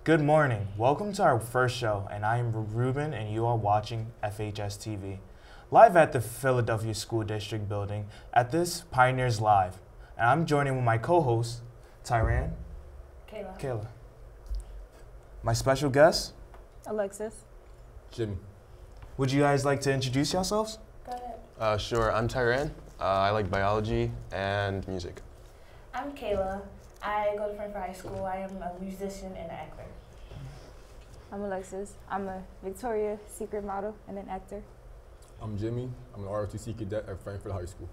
Good morning. Welcome to our first show, and I am Ruben, and you are watching FHS TV. Live at the Philadelphia School District building at this Pioneers Live. And I'm joining with my co-host, Tyran. Kayla. My special guest, Alexis. Jimmy. Would you guys like to introduce yourselves? Go ahead. Sure, I'm Tyran. I like biology and music. I'm Kayla. I go to Frankford High School. I am a musician and an actor. I'm Alexis. I'm a Victoria's Secret model and an actor. I'm Jimmy. I'm an ROTC cadet at Frankford High School.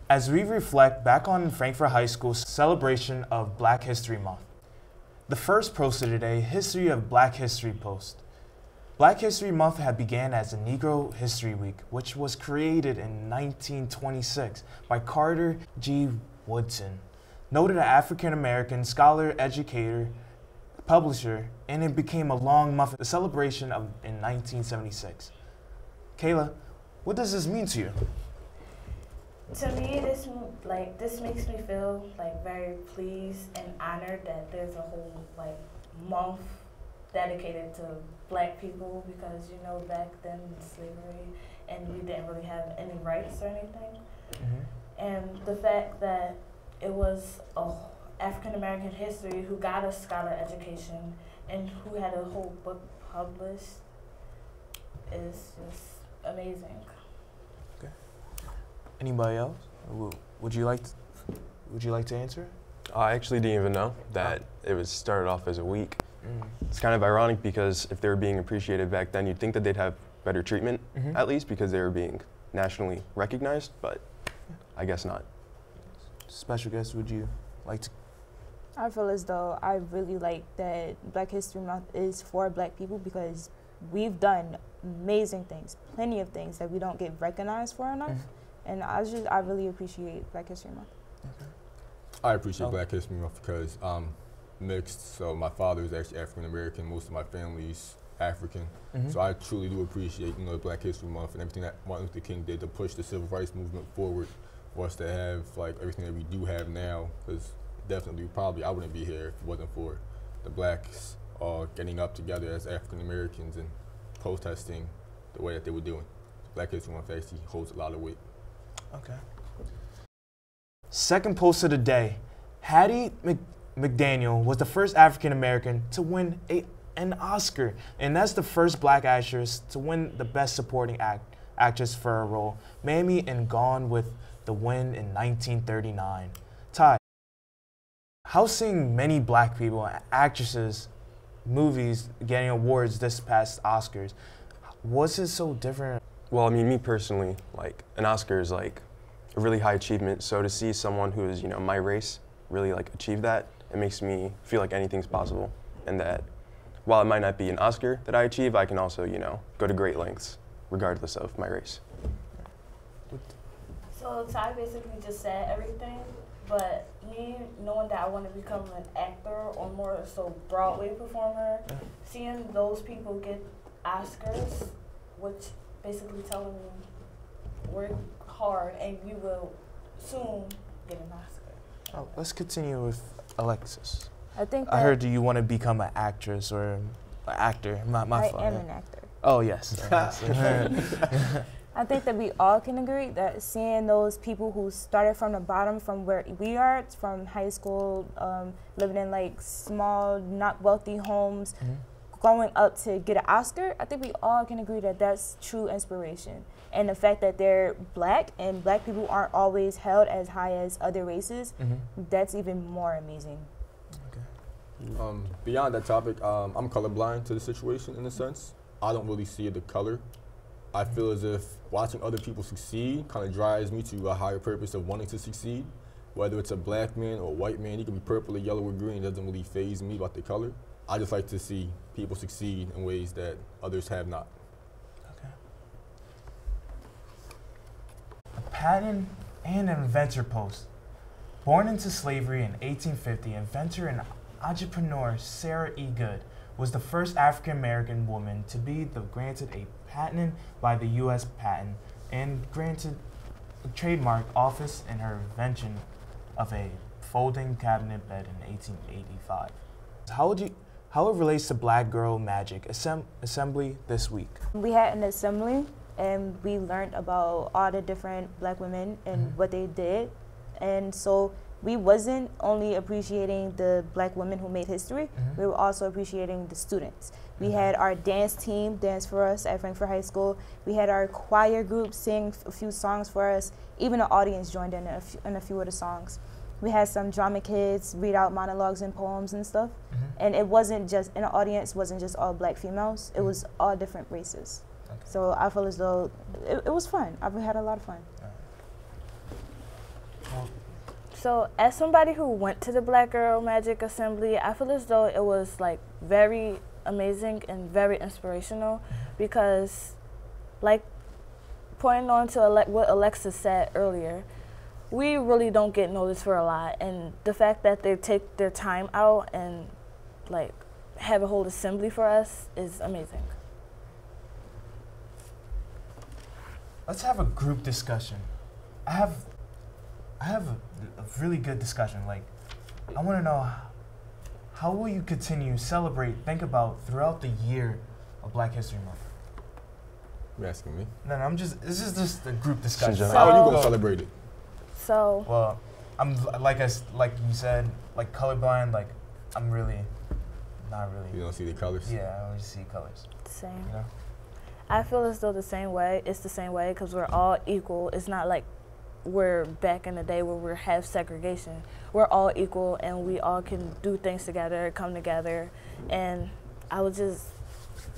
As we reflect back on Frankford High School's celebration of Black History Month. The first poster today, History of Black History post. Black History Month had began as a Negro History Week, which was created in 1926 by Carter G. Woodson, noted African-American scholar, educator, publisher, and it became a long month, the celebration of in 1976. Kayla, what does this mean to you? To me, this makes me feel very pleased and honored that there's a whole month dedicated to Black people, because back then in slavery and we didn't really have any rights or anything. And the fact that it was African American history who got a scholar education and who had a whole book published is just amazing. Okay. Anybody else? Would you like to answer? I actually didn't even know that it was started off as a week. It's kind of ironic because if they were being appreciated back then, you'd think that they'd have better treatment, at least because they were being nationally recognized, but I guess not. Special guest, would you like to? I feel as though I really like that Black History Month is for Black people, because we've done amazing things, plenty of things that we don't get recognized for enough. And I really appreciate Black History Month. Okay. I appreciate Black History Month because I'm mixed, so my father is actually African American, most of my family's African. So I truly do appreciate, Black History Month and everything that Martin Luther King did to push the civil rights movement forward for us to have everything that we do have now, because definitely I wouldn't be here if it wasn't for the Blacks all getting up together as African Americans and protesting the way that they were doing. Black History Month actually holds a lot of weight. Okay. Second post of the day, Hattie McDaniel was the first African American to win an Oscar, and that's the first Black actress to win the Best Supporting Actress for her role, Mamie in Gone with the Wind in 1939. Ty, how seeing many Black people, actresses, movies getting awards this past Oscars, was it so different? Well, I mean, me personally, an Oscar is a really high achievement. So to see someone who is, my race really achieve that, it makes me feel like anything's possible. And that while it might not be an Oscar that I achieve, I can also, go to great lengths regardless of my race. So Ty basically just said everything, but me knowing that I want to become an actor or more so Broadway performer, seeing those people get Oscars, which basically telling me work hard and you will soon get an Oscar. Oh, let's continue with Alexis. I heard, do you want to become an actress or an actor? I am an actor. Oh, yes. I think that we all can agree that seeing those people who started from the bottom, from where we are, from high school, living in small, not wealthy homes, going up to get an Oscar, I think we all can agree that that's true inspiration. And the fact that they're Black and Black people aren't always held as high as other races, that's even more amazing. Okay. Beyond that topic, I'm colorblind to the situation in a sense. I don't really see the color. I feel as if watching other people succeed kind of drives me to a higher purpose of wanting to succeed. Whether it's a Black man or a white man, he can be purple or yellow or green, it doesn't really faze me about the color. I just like to see people succeed in ways that others have not. Okay. A patent and inventor post. Born into slavery in 1850, inventor and entrepreneur Sarah E. Good was the first African-American woman to be granted a patent by the U.S. Patent and granted a trademark office in her invention of a folding cabinet bed in 1885. how it relates to Black Girl Magic Assembly this week. We had an assembly and we learned about all the different Black women and what they did. And so we wasn't only appreciating the Black women who made history, we were also appreciating the students. We had our dance team dance for us at Frankford High School. We had our choir group sing a few songs for us. Even the audience joined in a few of the songs. We had some drama kids read out monologues and poems and stuff. And it wasn't just, in the audience, wasn't just all Black females, it was all different races. Okay. So I feel as though it was fun. I've had a lot of fun. So as somebody who went to the Black Girl Magic Assembly, I feel as though it was like very amazing and very inspirational because, like, pointing on to what Alexis said earlier, we really don't get noticed for a lot, and the fact that they take their time out and like have a whole assembly for us is amazing. Let's have a group discussion. I have a really good discussion. Like, I want to know, how will you continue, think about throughout the year of Black History Month? You're asking me? No, this is just a group discussion. So How are you gonna celebrate it? So, Well, I'm like you said, like colorblind. Like, I'm really not really. You don't see the colors? Yeah, I only see colors. same. You know. I feel as though the same way. It's the same way because we're all equal. It's not like we're back in the day where we have segregation. We're all equal and we all can do things together, come together. And I was just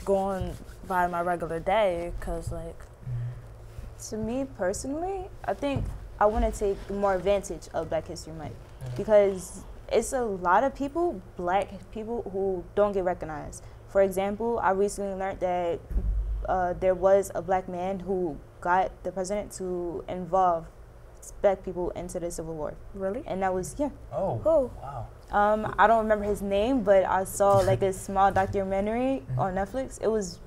going by my regular day because, like, To me personally, I think I want to take more advantage of Black History Month because it's a lot of people, Black people, who don't get recognized. For example, I recently learned that there was a Black man who got the president to involve Black people into the Civil War. really? And that was, Oh. Oh. Wow. I don't remember his name, but I saw like a small documentary on Netflix.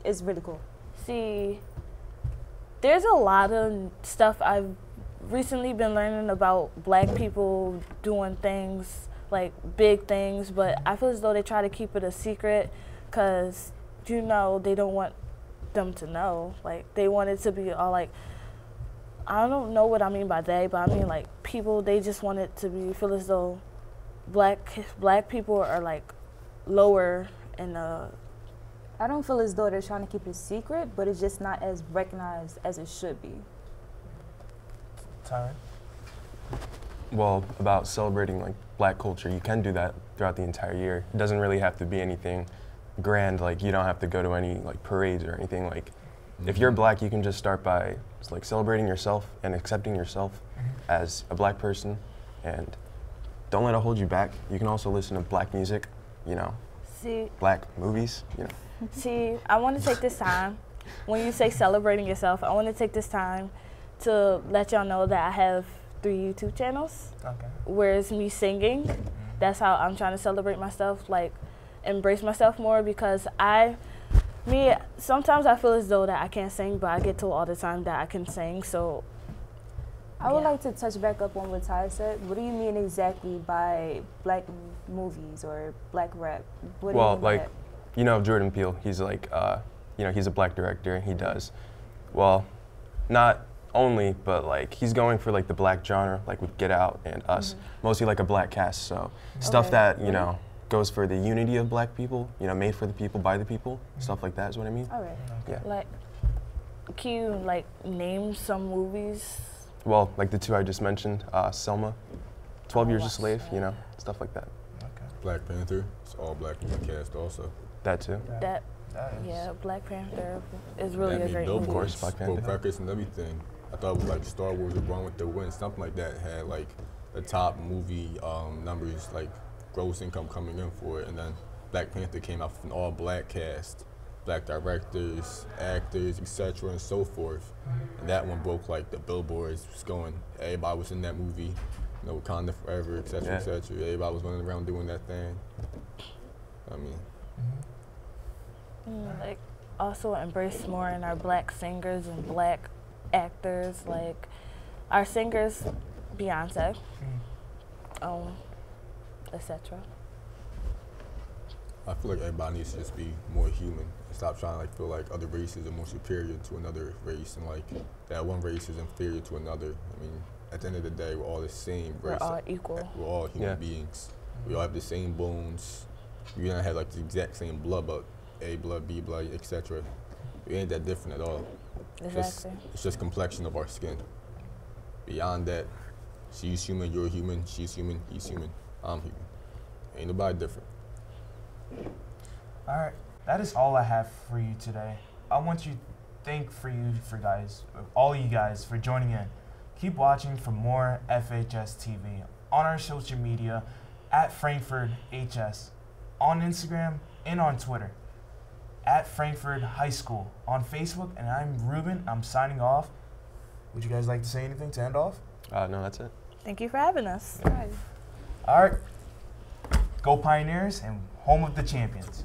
It's really cool. See, there's a lot of stuff I've recently been learning about Black people doing things, like big things, but I feel as though they try to keep it a secret because, you know, they don't want them to know. Like, they want it to be all like, I don't know what I mean by they, but I mean like people, they just want it to be, feel as though black people are like lower in the. I don't feel as though they're trying to keep it a secret, but it's just not as recognized as it should be. Tyron? Well, about celebrating like Black culture, you can do that throughout the entire year. It doesn't really have to be anything grand. Like, you don't have to go to any like parades or anything. Like, if you're Black, you can just start by like celebrating yourself and accepting yourself as a Black person, and don't let it hold you back. You can also listen to Black music, you know, See, Black movies, you know. See, I want to take this time, when you say celebrating yourself, I want to take this time to let y'all know that I have 3 YouTube channels, Okay. where it's me singing. That's how I'm trying to celebrate myself, like embrace myself more, because sometimes I feel as though that I can't sing, but I get told all the time that I can sing, so. I would Yeah. like to touch back up on what Ty said. What do you mean exactly by Black movies or Black rap? What do you Well, mean by like, that? you know, Jordan Peele, he's like, you know, he's a Black director. He does, well, not only, but like he's going for like the Black genre, like with Get Out and Us, mostly like a Black cast. So stuff Okay. that, you know, goes for the unity of Black people, you know, made for the people, by the people, stuff like that is what I mean. All right. Yeah. Like, can you like name some movies? Well, like the 2 I just mentioned, Selma, 12 Years a watched Slave, that. you know, stuff like that. Okay. Black Panther, it's all Black in the cast also. That too. That, That is. yeah, Black Panther is really That a made great billboards, movie. course, Black broke Panther. records and everything. I thought it was like Star Wars or Gone with the Wind, something like that had like the top movie numbers, like gross income coming in for it. And then Black Panther came out with an all Black cast, Black directors, actors, etc. and so forth. And that one broke like the billboards, was going, everybody was in that movie, you know, Wakanda Forever, etc. Yeah. etc. Everybody was running around doing that thing. I mean, Like, also embrace more in our Black singers and Black actors, like our singers, Beyonce, etc. I feel like everybody needs to just be more human and stop trying to like feel like other races are more superior to another race and like that one race is inferior to another. I mean, at the end of the day, we're all the same race. We're all equal. We're all human beings. We all have the same bones. We don't have like the exact same blood, but A blood, B blood, etc. We ain't that different at all. Exactly. It's just complexion of our skin. Beyond that, she's human, you're human, she's human, he's human, I'm human. Ain't nobody different. All right, that is all I have for you today. I want to thank all you guys for joining in. Keep watching for more FHS TV on our social media at Frankford HS, on Instagram and on Twitter, at Frankford High School, on Facebook, and I'm Ruben. I'm signing off. Would you guys like to say anything to end off? No, that's it. Thank you for having us. All right. Go Pioneers and home of the champions.